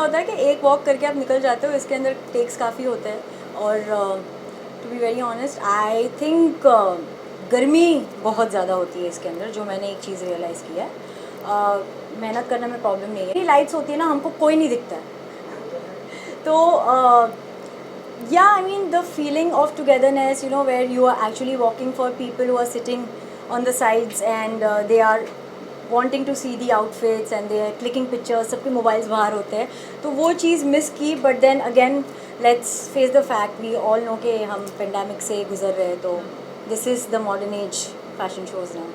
होता है कि एक वॉक करके आप निकल जाते हो, इसके अंदर टेक्स काफ़ी होते हैं। और to be very honest I think गर्मी बहुत ज़्यादा होती है इसके अंदर, जो मैंने एक चीज़ रियलाइज़ किया है। मेहनत करने में प्रॉब्लम नहीं है, लाइट्स होती है ना, हमको कोई नहीं दिखता है। तो yeah, I mean the feeling of togetherness, you know, where you are actually walking for people who are sitting on the sides and they are wanting to see the outfits and they are clicking pictures, सबके mobiles बाहर होते हैं, तो वो चीज़ miss की। But then again let's face the fact, we all know कि हम पेंडेमिक से गुजर रहे हैं, तो this is the modern age fashion shows now.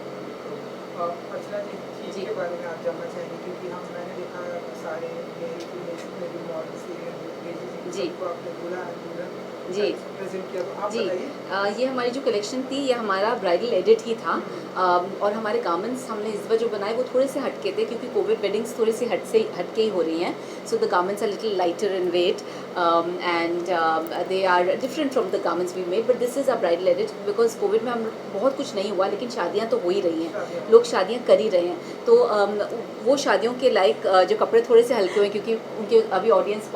Archana ji, चीज़ के बारे में आप जानना चाहेंगे, क्योंकि मैंने देखा सारे में भी मॉडल्स जी को आपने बोला जी प्रेजेंट किया, तो आप जी बताइए। ये हमारी जो कलेक्शन थी ये हमारा ब्राइडल एडिट ही था। और हमारे गारमेंट्स हमने इस बार जो बनाए वो थोड़े से हटके थे, क्योंकि कोविड वेडिंग्स थोड़ी सी हटके ही हो रही हैं। So the garments are little lighter in weight and they are different from the garments we made, but this is a bridal edit because Covid में हम बहुत कुछ नहीं हुआ, लेकिन शादियाँ तो हो ही रही हैं, लोग शादियाँ कर ही रहे हैं। तो वो शादियों के लायक जो कपड़े थोड़े से हल्के हुए, क्योंकि उनके अभी ऑडियंस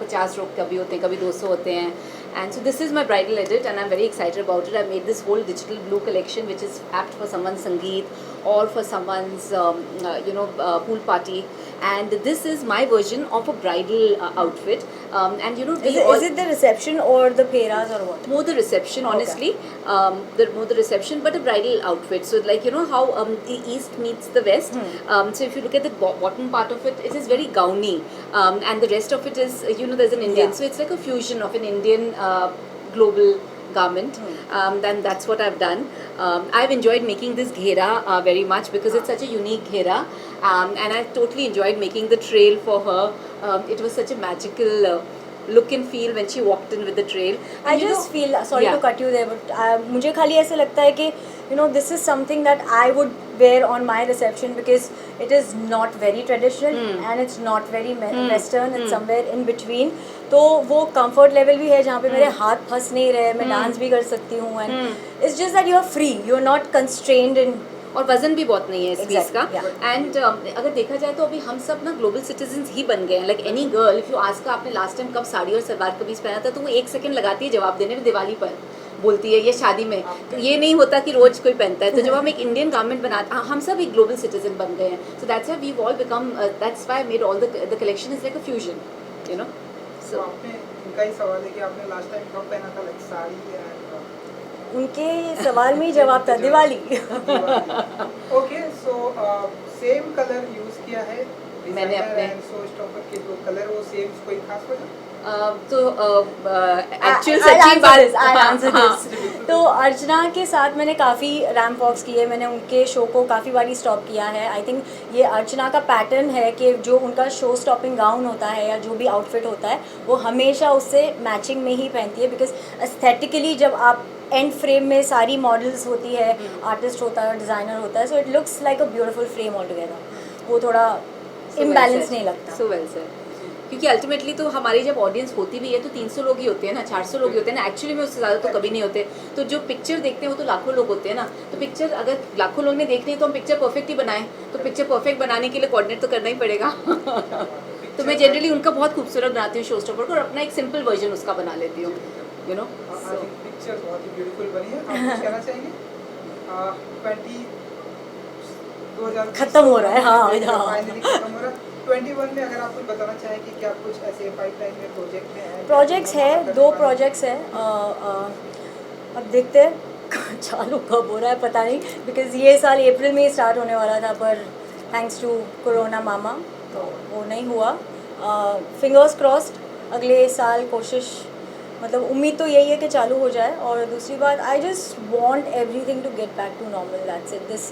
50 लोग कभी होते हैं, कभी 200 होते हैं। And so this is my bridal edit and I'm very excited about it. I made this whole digital blue collection which is apt for someone's sangeet or for someone's pool party, and this is my version of a bridal outfit. And you know, is it the reception or the pheras or what? more the reception, honestly. More the reception, but a bridal outfit. So like, you know how the east meets the west. So if you look at the bottom part of it, it is very gowny, and the rest of it is, you know, there's an Indian. Yeah. So it's like a fusion of an Indian global garment. Then that's what I've done. I've enjoyed making this ghera very much because it's such a unique ghera, and I totally enjoyed making the trail for her. It was such a magical look and feel when she walked in with the trail. I just feel, sorry to cut you there, but मुझे खाली ऐसे लगता है कि you know, this is something that I would wear on my reception because it is not very traditional and it's not very western. It's somewhere in between. तो वो comfort level भी है जहाँ पे मेरे हाथ फंस नहीं रहे, मैं डांस भी कर सकती हूँ, and it's just that you are free, you are not constrained in. और वजन भी बहुत नहीं है इस पीस का। yeah. एंड अगर देखा जाए तो अभी हम सब ना ग्लोबल सिटीजन्स ही बन गए हैं। Like any girl, if you ask आपने लास्ट टाइम कब साड़ी और सलवार कमीज पहना था, तो वो 1 सेकंड लगाती है जवाब देने में, दिवाली पर बोलती है, ये शादी में। तो ये नहीं होता कि रोज कोई पहनता है। तो जब हम एक इंडियन गारमेंट बनाते हैं, हम सब एक ग्लोबल सिटीजन बन गए हैं। So that's why we all become, that's why I made all the collection is like a fusion, you know. So आपने, इनका ही सवाल है कि आपने लास्ट टाइम कब पहना था, लाइक साड़ी? उनके सवाल में ही जवाब था, Diwali. Okay, so same colour use किया है मैंने अपने शो स्टॉपर के जो कलर, वो सेम, कोई खास वजह? तो एक्चुअल सच्ची बात, तो अर्चना के साथ मैंने काफ़ी रैम्प वॉक्स किए, मैंने उनके शो को काफ़ी बारी स्टॉप किया है। आई थिंक ये अर्चना का पैटर्न है कि जो उनका शो स्टॉपिंग गाउन होता है या जो भी आउटफिट होता है, वो हमेशा उससे मैचिंग में ही पहनती है। बिकॉज एस्थेटिकली जब आप एंड फ्रेम में सारी मॉडल्स होती है, आर्टिस्ट होता है और डिज़ाइनर होता है, so it looks like a beautiful frame all together. वो थोड़ा इम्बैलेंस नहीं लगता। सो वेल सर, क्योंकि अल्टीमेटली तो हमारी जब ऑडियंस होती भी है तो 300 लोग ही होते हैं ना, 400 लोग ही होते हैं ना, एक्चुअली में उससे ज़्यादा तो कभी नहीं होते। तो जो पिक्चर देखते हैं वो तो लाखों लोग होते हैं ना। तो पिक्चर अगर लाखों लोग ने देखनी है तो हम पिक्चर परफेक्ट ही बनाएं। तो पिक्चर परफेक्ट बनाने के लिए कोऑर्डिनेट तो करना ही पड़ेगा। तो मैं जनरली उनका बहुत खूबसूरत बनाती हूँ शो स्टॉपर को, और अपना एक सिंपल वर्जन उसका बना लेती हूँ, यू नो। पिक्चर बहुत ही ब्यूटीफुल बनी है। आप कुछ कहना चाहेंगे? 2020 खत्म हो रहा है, हाँ फाइनली खत्म हो रहा है। 21 में अगर आप कुछ बताना चाहें कि क्या कुछ ऐसे पाइपलाइन में प्रोजेक्ट्स है, 2 प्रोजेक्ट्स है। अब देखते हैं चालू कब हो रहा है पता नहीं, बिकॉज ये साल अप्रैल में ही स्टार्ट होने वाला था, पर थैंक्स टू कोरोना मामा तो वो नहीं हुआ। फिंगर्स क्रॉस्ड, अगले साल कोशिश, मतलब उम्मीद तो यही है कि चालू हो जाए। और दूसरी बात, I just want everything to get back to normal, that's it. This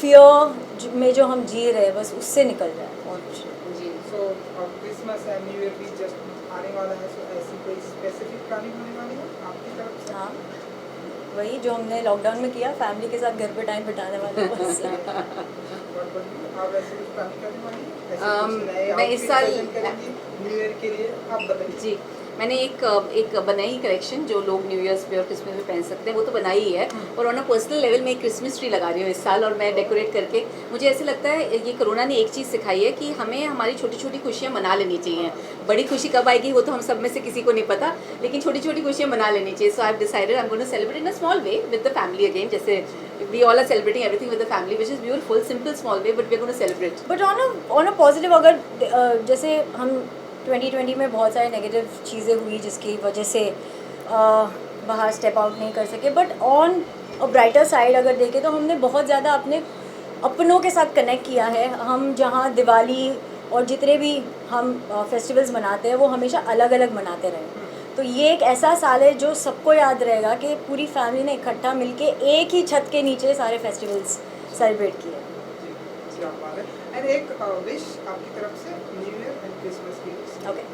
fear में जो हम जी रहे हैं बस उससे निकल जाए, और कुछ नहीं। जी। So Christmas and new year भी जस्ट आने वाला है, सो ऐसी कोई स्पेसिफिक प्लानिंग होने वाली है आपकी तरफ से? हाँ, वही जो हमने लॉकडाउन में किया, फैमिली के साथ घर पे टाइम बिताने वाले बस। आप ऐसे कुछ प्लानिंग करने वाली हैं? मैं इस साल न्यू ईयर के लिए आप बताइए। जी, मैंने एक बनाई कलेक्शन जो लोग न्यू ईयर्स पे और क्रिसमस पे पहन सकते हैं, वो तो बनाई ही है। और ऑन अ पर्सनल लेवल में एक क्रिसमस ट्री लगा रही हूँ इस साल, और मैं डेकोरेट करके, मुझे ऐसे लगता है ये कोरोना ने एक चीज़ सिखाई है कि हमें हमारी छोटी छोटी खुशियाँ मना लेनी चाहिए। बड़ी खुशी कब आएगी वो तो हम सब में से किसी को नहीं पता, लेकिन छोटी छोटी खुशियाँ मना लेनी चाहिए। So I have decided I am going to celebrate in a small way with the family again, जैसे we all are celebrating everything with the family, which is beautiful, simple, small way, but we're going to celebrate. But on a positive, अगर जैसे हम 2020 में बहुत सारे negative चीज़ें हुई जिसकी वजह से बाहर स्टेप आउट नहीं कर सके, but on a brighter side अगर देखें तो हमने बहुत ज़्यादा अपने अपनों के साथ कनेक्ट किया है। हम जहाँ दिवाली और जितने भी हम फेस्टिवल्स मनाते हैं वो हमेशा अलग अलग मनाते रहे। तो ये एक ऐसा साल है जो सबको याद रहेगा कि पूरी फैमिली ने इकट्ठा मिलके एक ही छत के नीचे सारे फेस्टिवल्स सेलिब्रेट किए। जी, क्या बात है। एंड एक विश आपकी तरफ से न्यू ईयर एंड क्रिसमस की wish। Okay.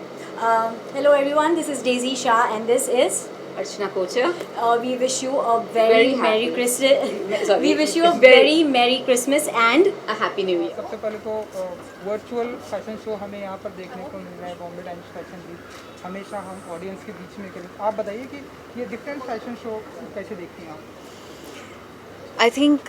Hello everyone, this is Daisy Shah and this is Archana Kocha. we wish you a very Very merry happy. Christmas. Sorry. We wish you a Very- very merry Christmas and A happy new year. सबसे पहले तो virtual fashion show हमें यहाँ पर देखने को मिल रहा है, बॉम्बे टाइम्स फैशन वीक। हमेशा हम ऑडियंस के बीच में करें, आप बताइए कि ये डिफरेंट फैशन शो कैसे देखती हैं आप? आई थिंक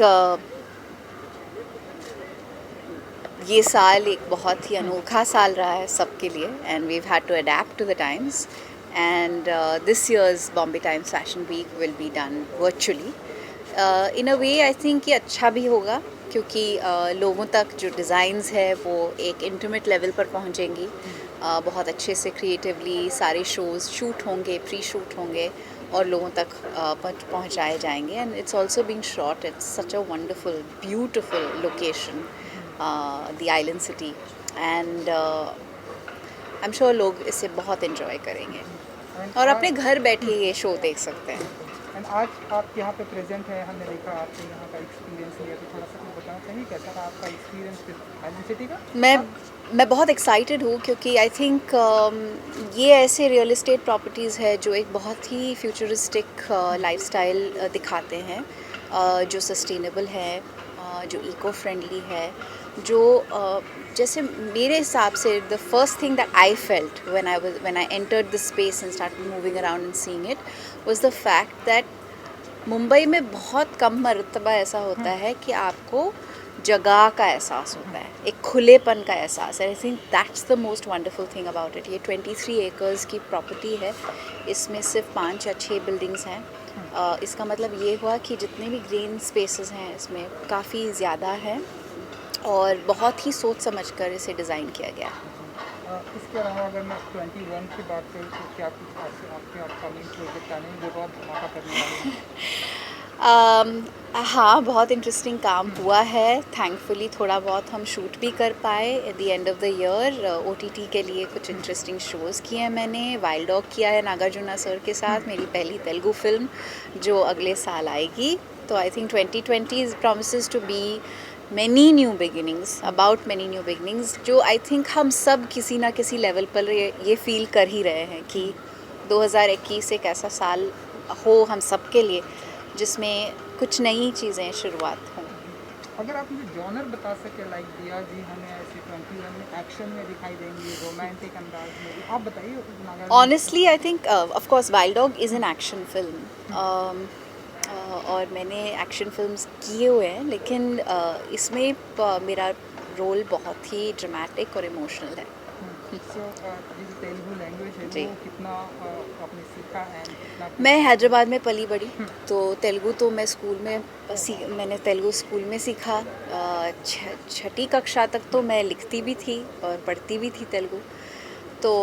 ये साल एक बहुत ही अनोखा साल रहा है सबके लिए, and we had to adapt to the times, and this year's Bombay Times fashion week will be done virtually. In a way I think ये अच्छा भी होगा, क्योंकि लोगों तक जो डिज़ाइंस है वो एक इंटीमेट लेवल पर पहुंचेंगी। बहुत अच्छे से क्रिएटिवली सारे शोज़ शूट होंगे, प्री शूट होंगे और लोगों तक पहुंचाए जाएंगे। And it's also being shot, it's such a wonderful beautiful location, the island city, and I am sure लोग इसे बहुत इन्जॉय करेंगे और अपने घर बैठे ये शो देख सकते हैं। एंड आज आप यहाँ पे प्रेजेंट है, हमने देखा आपने यहाँ का एक्सपीरियंस लिया, तो थोड़ा सा कुछ बताना चाहिए कैसा रहा आपका एक्सपीरियंस विद आइलैंड सिटी का? मैं बहुत एक्साइटेड हूँ, क्योंकि आई थिंक ये ऐसे रियल एस्टेट प्रॉपर्टीज़ है जो एक बहुत ही फ्यूचरिस्टिक लाइफस्टाइल दिखाते हैं, जो सस्टेनेबल है, जो इको फ्रेंडली है, जो जैसे मेरे हिसाब से the first thing that I felt when I entered the space and started moving around and seeing it was the fact that Mumbai में बहुत कम मर्तबा ऐसा होता है कि आपको जगह का एहसास होता है, एक खुलेपन का एहसास है। I think that's the most wonderful thing about it. ये 23 एकर्स की प्रॉपर्टी है, इसमें सिर्फ 5 या 6 बिल्डिंग्स हैं। इसका मतलब ये हुआ कि जितने भी ग्रीन स्पेसेस हैं इसमें काफ़ी ज़्यादा है और बहुत ही सोच समझ कर इसे डिज़ाइन किया गया है। इसके अलावा अगर मैं 21 की बात करूँ तो क्या कुछ आपके अपकमिंग प्रोजेक्ट आने हैं जो बहुत धमाका करने वाले हैं? हाँ, बहुत इंटरेस्टिंग काम हुआ है। थैंकफुली थोड़ा बहुत हम शूट भी कर पाए at the end of the year. OTT के लिए कुछ इंटरेस्टिंग शोज़ किए हैं मैंने। वाइल्ड डॉग किया है नागार्जुना सर के साथ, मेरी पहली तेलुगु फिल्म जो अगले साल आएगी। तो I think 2020 promises to be many new beginnings, about many new beginnings, जो आई थिंक हम सब किसी ना किसी लेवल पर ये फील कर ही रहे हैं कि 2021 एक ऐसा साल हो हम सब के लिए जिसमें कुछ नई चीज़ें शुरुआत हों। अगर आप मुझे जॉनर बता सके, लाइक दिया जी हमें ऐसे 21 में एक्शन में दिखाई देंगी, रोमांटिक अंदाज में भी, आप बताइए। Honestly I think of course wild dog is an action film, और मैंने एक्शन फिल्म्स किए हुए हैं, लेकिन इसमें मेरा रोल बहुत ही ड्रामेटिक और इमोशनल है। तेलुगु लैंग्वेज है जी। वो कितना आपने सीखा है, कितना मैं हैदराबाद में पली बड़ी, तो तेलुगु तो मैं स्कूल में मैंने तेलुगु स्कूल में सीखा। 6ठी कक्षा तक तो मैं लिखती भी थी और पढ़ती भी थी तेलुगु। तो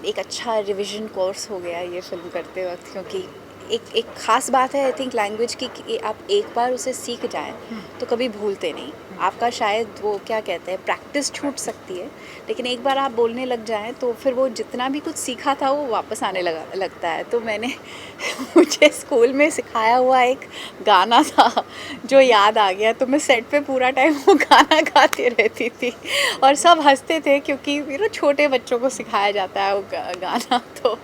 एक अच्छा रिवीजन कोर्स हो गया ये फिल्म करते वक्त, क्योंकि एक ख़ास बात है आई थिंक लैंग्वेज की कि आप एक बार उसे सीख जाएं तो कभी भूलते नहीं। आपका शायद वो क्या कहते हैं प्रैक्टिस छूट सकती है, लेकिन एक बार आप बोलने लग जाएं तो फिर वो जितना भी कुछ सीखा था वो वापस आने लगता है। तो मैंने मुझे स्कूल में सिखाया हुआ एक गाना था जो याद आ गया, तो मैं सेट पे पूरा टाइम वो गाना गाती रहती थी और सब हंसते थे, क्योंकि छोटे बच्चों को सिखाया जाता है वो गाना। तो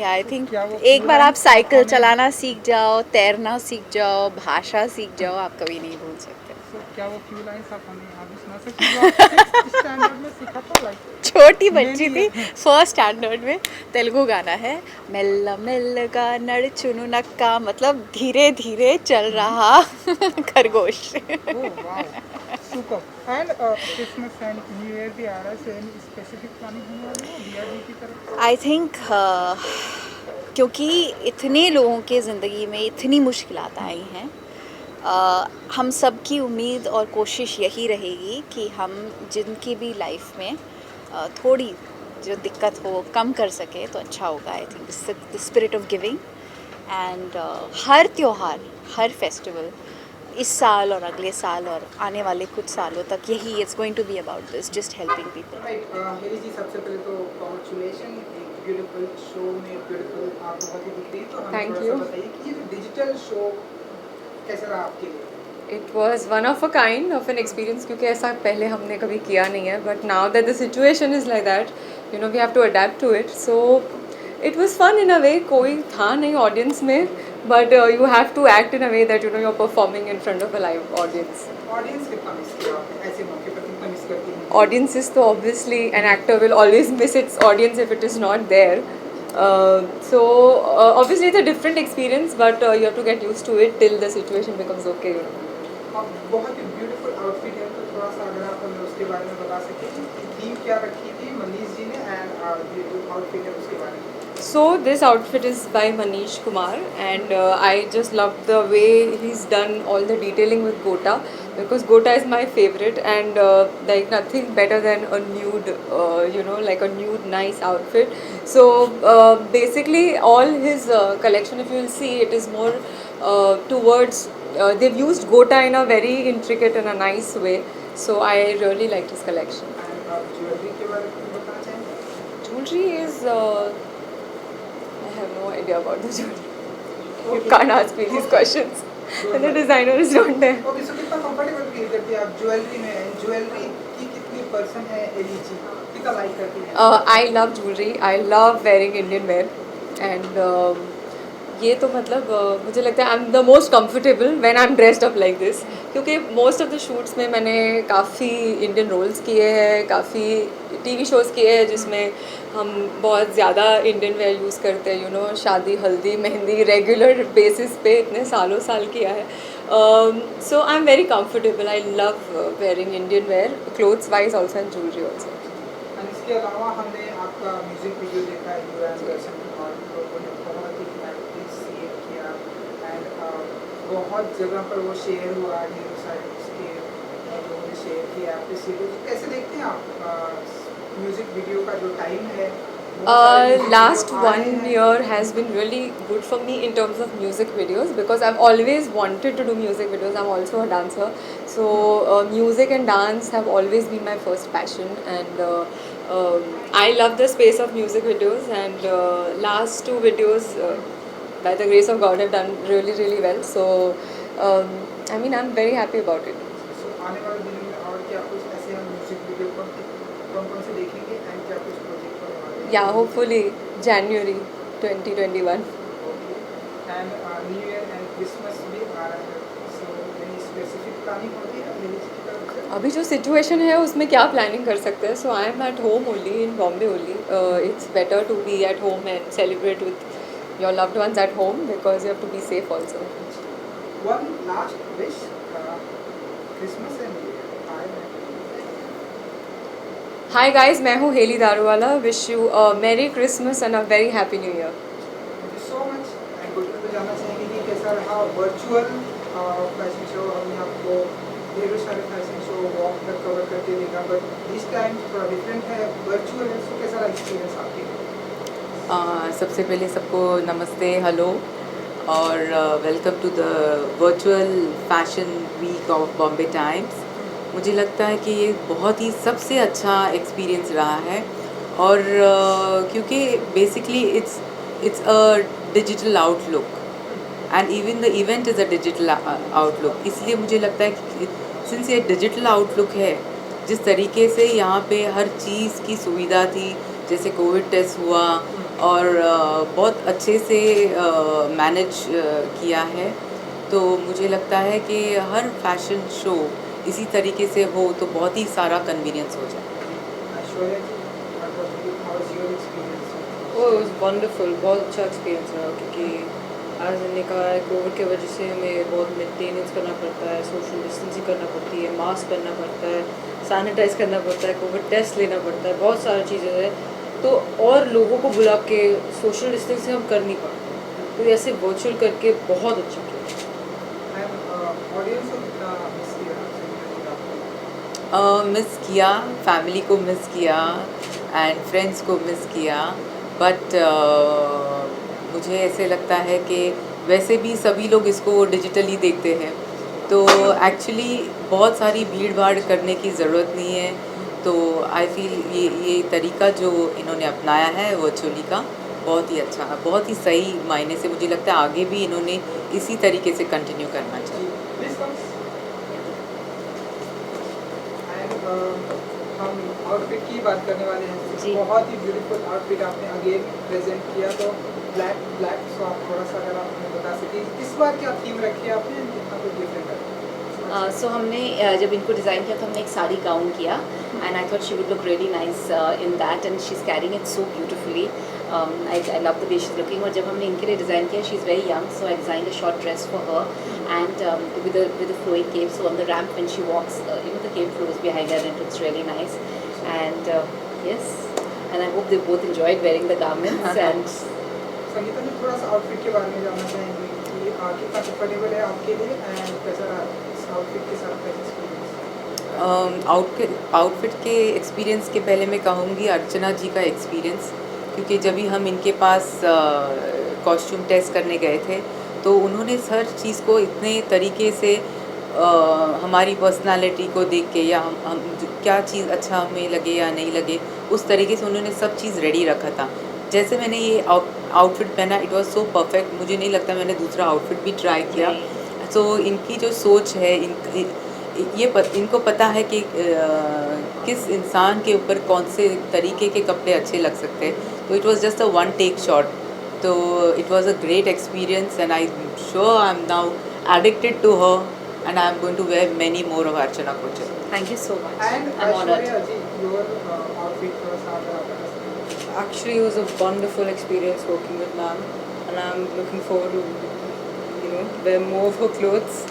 आई थिंक एक बार आप साइकिल चलाना सीख जाओ, तैरना सीख जाओ, भाषा सीख जाओ, आप कभी नहीं भूल सकते। सो क्या वो फ्यू लाइंस आप हमें यहाँ भी सुना सकते हो? जो आप स्टैंडर्ड में सीखा था लाइक छोटी बच्ची थी, Really? फर्स्ट स्टैंडर्ड में। तेलुगु गाना है, मेल्ला मेल्लगा नड़चुनु नक्का, मतलब धीरे धीरे चल रहा खरगोश। Oh wow super. And Christmas and new year भी आ रहा है, सो एनी स्पेसिफिक प्लानिंग होने वाली है दिया जी की तरफ? आई थिंक क्योंकि इतने लोगों के ज़िंदगी में इतनी मुश्किलात आई हैं, हम सब की उम्मीद और कोशिश यही रहेगी कि हम जिनकी भी लाइफ में थोड़ी जो दिक्कत हो कम कर सके तो अच्छा होगा। I think the spirit of giving and हर त्योहार, हर फेस्टिवल इस साल और अगले साल और आने वाले कुछ सालों तक यही it's going to be about this, just helping people. Right Heli ji, सबसे पहले तो कॉन्ग्रेचुलेशन, एक ब्यूटीफुल शो में ब्यूटीफुल आप बहुत ही दिख रही है। तो हमें Thank थोड़ा सा you. बताइए कि ये जो डिजिटल शो कैसा रहा आपके लिए? It was one of a kind of an experience क्योंकि ऐसा पहले हमने कभी किया नहीं है, but now that the situation is like that, you know, we have to adapt to it. So it was fun in a way. कोई था नहीं audience में, but you have to act in a way that you know you're performing in front of a live audience. Audience कितना miss किया आपने ऐसे मौके पर, कितना मिस करती हैं? Audiences तो obviously an actor will always miss its audience if it is not there. So obviously it's a different experience, but you have to get used to it till the situation becomes okay. You know. अब बहुत ही beautiful outfit है, तो थोड़ा सा अगर आप हमें उसके बारे में बता सकें कि थीम क्या रखी थी मनीष जी ने, एंड ये जो आउटफिट है उसके बारे में? So this outfit is by Manish Kumar, and I just love the way he's done all the detailing with Gota, because Gota is my favorite, and like nothing better than a nude, you know, like a nude nice outfit. So basically all his collection, if you will see, it is more towards they've used Gota in a very intricate and a nice way. So I really liked his collection. And आप jewellery के बारे में बताना चाहेंगे? Jewelry is I have no idea about the jewelry. You can't ask me these questions. And the designer is not there. Okay, so कितना comfortable feel करती है आप ज्वेलरी में? ज्वेलरी की कितनी पर्सन है एली जी, कितना लाइक करती है? I love jewelry. I love wearing Indian wear, and ये तो मतलब मुझे लगता है I am the most comfortable when I am dressed up like this, क्योंकि मोस्ट ऑफ द शूट्स में मैंने काफ़ी इंडियन रोल्स किए हैं, काफ़ी टीवी शोज़ किए हैं जिसमें हम बहुत ज़्यादा इंडियन वेयर यूज़ करते हैं, यू नो, शादी हल्दी मेहंदी रेगुलर बेसिस पे इतने सालों साल किया है. So I am very comfortable. I love wearing Indian wear, clothes wise also and jewellery also. And इसके अलावा हमने आपका म्यूजिक वीडियो देखा है यू एंड दर्शन, और लोगों ने बहुत ही अप्रिशिएट किया, एंड बहुत जगह पर वो शेयर हुआ, ढेर सारे उसके लोगों ने शेयर किया, अप्रिशिएट. तो कैसे देखते हैं आप म्यूजिक वीडियो का जो टाइम है? Last 1 year has been really good for me in terms of music videos, because I've always wanted to do music videos. I'm also a dancer, so music and dance have always been my first passion, and I love the space of music videos, and last 2 videos by the grace of God have done really well. So I mean, I'm very happy about it. सो आने वाले दिनों में और क्या कुछ ऐसे हम music video कौन से देखेंगे, एंड क्या कुछ प्रोजेक्ट करने वाले हैं? Yeah, hopefully January 2021. Okay, and new year and Christmas भी आ रहा है, सो एनी स्पेसिफिक प्लानिंग होती है एली जी की तरफ से? अभी जो सिचुएशन है उसमें क्या प्लानिंग कर सकते हैं. So I am at home only in Bombay only. It's better to be at home and celebrate with your loved ones at home, because you have to be safe also. One last wish, Christmas and new year आए हैं. Hi guys, मैं हूँ Heli Daruwala. Wish you a merry Christmas and a very happy new year. Thank you so much. And कुछ तो जानना चाहेंगे कि कैसा रहा वर्चुअल फैशन शो? हमने आपको ढेर सारे फैशन शो वॉक तक कवर करते देखा, बट दिस टाइम थोड़ा डिफरेंट है, वर्चुअल है, सो कैसा रहा एक्सपीरियंस आपके? सबसे पहले सबको नमस्ते, हेलो, और welcome to the virtual fashion week of Bombay Times. मुझे लगता है कि ये बहुत ही सबसे अच्छा एक्सपीरियंस रहा है, और क्योंकि basically it's a digital outlook, and even the event is a digital outlook. इसलिए मुझे लगता है कि सिंस ये डिजिटल आउटलुक है, जिस तरीके से यहाँ पे हर चीज़ की सुविधा थी, जैसे कोविड टेस्ट हुआ और बहुत अच्छे से मैनेज किया है, तो मुझे लगता है कि हर फैशन शो इसी तरीके से हो तो बहुत ही सारा कन्वीनियंस हो जाए। ऐश्वर्या जी, how was your experience? वो वॉज वंडरफुल, बहुत अच्छा एक्सपीरियंस रहा क्योंकि आज हमने कहा है कोविड की वजह से हमें बहुत मेंटेनेंस करना पड़ता है, सोशल डिस्टेंसिंग करना पड़ती है, मास्क करना पड़ता है, सैनिटाइज करना पड़ता है, कोविड टेस्ट लेना पड़ता है, बहुत सारी चीज़ें हैं। तो और लोगों को बुला के सोशल डिस्टेंसिंग हम कर नहीं पाते, तो ऐसे वर्चुअल करके बहुत अच्छा किया। ऑडियंस को कितना मिस किया संगीता जी आपने? मिस किया, फैमिली को मिस किया एंड फ्रेंड्स को मिस किया, बट मुझे ऐसे लगता है कि वैसे भी सभी लोग इसको डिजिटली देखते हैं, तो एक्चुअली बहुत सारी भीड़ भाड़ करने की ज़रूरत नहीं है। तो आई फील ये तरीका जो इन्होंने अपनाया है वर्चुअली का बहुत ही अच्छा है, बहुत ही सही मायने से मुझे लगता है आगे भी इन्होंने इसी तरीके से कंटिन्यू करना चाहिए। Please come. And हम आउटफिट की बात करने वाले हैं। जी। बहुत ही ब्यूटीफुल आउटफिट आपने अगेन प्रेजेंट किया, तो ब्लैक ब्लैक सो आप थोड़ा सा अगर आप हमें बता सकें इस बार क्या थीम रखी है आपने, कितना कुछ डिफरेंट है? सो हमने जब इनको डिज़ाइन किया तो हमने एक साड़ी गाउन किया and I thought she would look really nice in that and she is carrying it so beautifully. I love the way she is looking. और जब हमने इनके लिए डिज़ाइन किया, she is very young, so I design a short dress for her and with a flowing cape, so on the ramp when she walks, the cape flows behind her and it looks really nice. And yes, and I hope they both enjoyed wearing the garments. And Sangeeta ji, थोड़ा सा outfit के बारे में जानना चाहेंगे कि कितना comfortable है आपके लिए एंड कैसा रहा इस आउटफिट के साथ का एक्सपीरियंस? आउटफिट के एक्सपीरियंस के पहले मैं कहूँगी अर्चना जी का एक्सपीरियंस, क्योंकि जब भी हम इनके पास कॉस्ट्यूम टेस्ट करने गए थे तो उन्होंने हर चीज़ को इतने तरीके से हमारी पर्सनालिटी को देख के या हम क्या चीज़ अच्छा हमें लगे या नहीं लगे उस तरीके से उन्होंने सब चीज़ रेडी रखा था। जैसे मैंने ये आउटफिट पहना, इट वाज सो परफेक्ट, मुझे नहीं लगता मैंने दूसरा आउटफिट भी ट्राई किया। सो इनकी जो सोच है, इनको पता है कि किस इंसान के ऊपर कौन से तरीके के कपड़े अच्छे लग सकते हैं, तो it was just a one take shot. तो it was a great experience and I sure I am now addicted to her and I am going to wear many more of Archana Kochhar. thank you so much. And I'm honored. Aishwarya ji, your outfit थोड़ा सा आप बता सकते हैं? Actually, it was a wonderful experience working with ma'am, and I'm looking forward to, wear more of her clothes,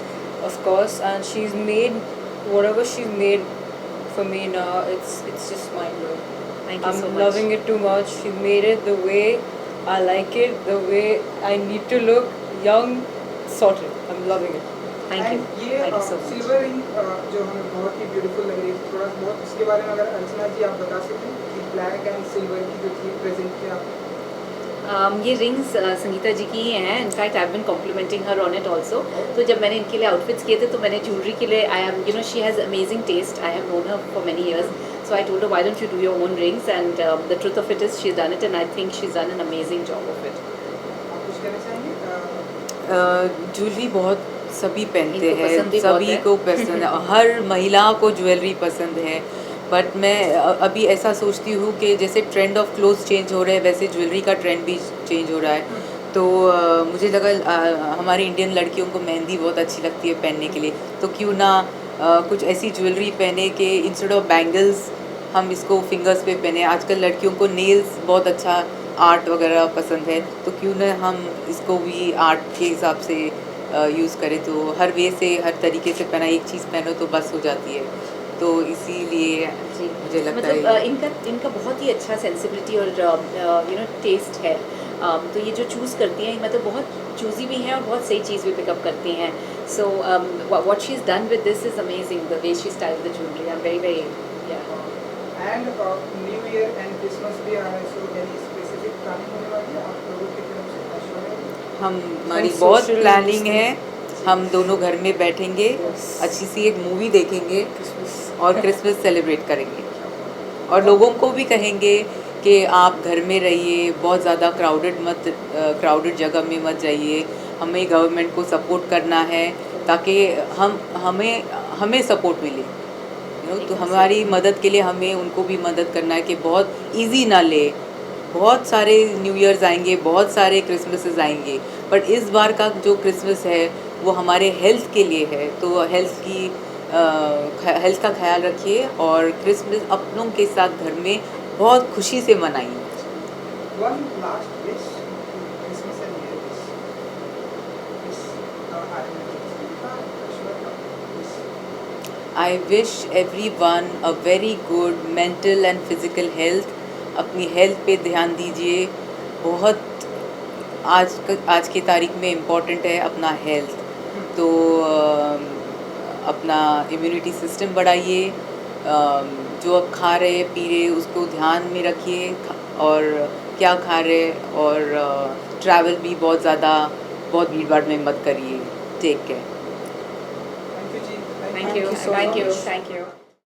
of course. And she's made whatever she's made for me now. It's just mind blowing. Thank you I'm so much. loving it too much. She made it the way I like it, the way I need to look, young, sorted. I'm loving it. Thank you. And ये Thank you so much. Silver ring जो हमें बहुत ही beautiful लग रही है, थोड़ा बहुत इसके बारे में अगर अर्चना जी आप बता सकें कि ब्लैक एंड सिल्वर की जो थी प्रेजेंट किया आपने? ये रिंग्स संगीता जी की ही हैं। In fact I have been complimenting her on it also. तो जब मैंने इनके लिए आउटफिट्स किए थे तो मैंने ज्वेलरी के लिए I am she has amazing taste. I have known her for many years, so I told her why don't you do your own rings and the truth of it is she is done it and I think she is done an amazing job of it. आप कुछ कहना चाहेंगे? Jewellery बहुत सभी पहनते इनको पसंद भी हैं, बहुत सभी है। को पसंद है, हर महिला को ज्वेलरी पसंद है। बट मैं अभी ऐसा सोचती हूँ कि जैसे ट्रेंड ऑफ क्लोथ्स चेंज हो रहे हैं वैसे ज्वेलरी का ट्रेंड भी चेंज हो रहा है। तो मुझे लगा हमारी इंडियन लड़कियों को मेहंदी बहुत अच्छी लगती है पहनने के लिए, तो क्यों ना कुछ ऐसी ज्वेलरी पहने कि इंस्टेड ऑफ बैंगल्स हम इसको फिंगर्स पे पहने। आजकल लड़कियों को नेल्स बहुत अच्छा आर्ट वगैरह पसंद है, तो क्यों ना हम इसको भी आर्ट के हिसाब से यूज़ करें। तो हर वे से हर तरीके से पहना, एक चीज़ पहनो तो बस हो जाती है, तो इसीलिए जी मुझे लगता मतलब है इनका बहुत ही अच्छा सेंसिबिलिटी और टेस्ट है। तो ये जो चूज़ करती हैं मतलब बहुत चूज़ी भी हैं और बहुत सही चीज़ भी पिकअप करती हैं। So what she is done with this is amazing, the way she style the jewellery. I am very and new year and Christmas भी आ रहा है, सो एनी स्पेसिफिक प्लानिंग होने वाली है आप लोगों की तरफ से? ऐश्वर्या? हमारी Some बहुत social प्लानिंग है। हम दोनों घर में बैठेंगे, अच्छी सी एक मूवी देखेंगे और क्रिसमस सेलिब्रेट करेंगे, और लोगों को भी कहेंगे कि आप घर में रहिए, बहुत ज़्यादा क्राउडेड जगह में मत जाइए। हमें गवर्नमेंट को सपोर्ट करना है ताकि हमें सपोर्ट मिले, तो हमारी मदद के लिए हमें उनको भी मदद करना है कि बहुत इजी ना ले, बहुत सारे न्यू ईयर्स आएंगे, बहुत सारे क्रिसमसेस आएंगे, बट इस बार का जो क्रिसमस है वो हमारे हेल्थ के लिए है। तो हेल्थ का ख्याल रखिए और क्रिसमस अपनों के साथ घर में बहुत खुशी से मनाइए। One last wish to Christmas and New Year wish our I wish everyone a very good mental and physical health। अपनी हेल्थ पे ध्यान दीजिए, बहुत आज की तारीख में इम्पॉर्टेंट है अपना हेल्थ। तो अपना इम्यूनिटी सिस्टम बढ़ाइए, जो आप खा रहे पी रहे उसको ध्यान में रखिए और क्या खा रहे, और ट्रैवल भी बहुत भीड़ भाड़ में मत करिए। Take care. Thank you, Ji. Thank you. Thank you. Thank you.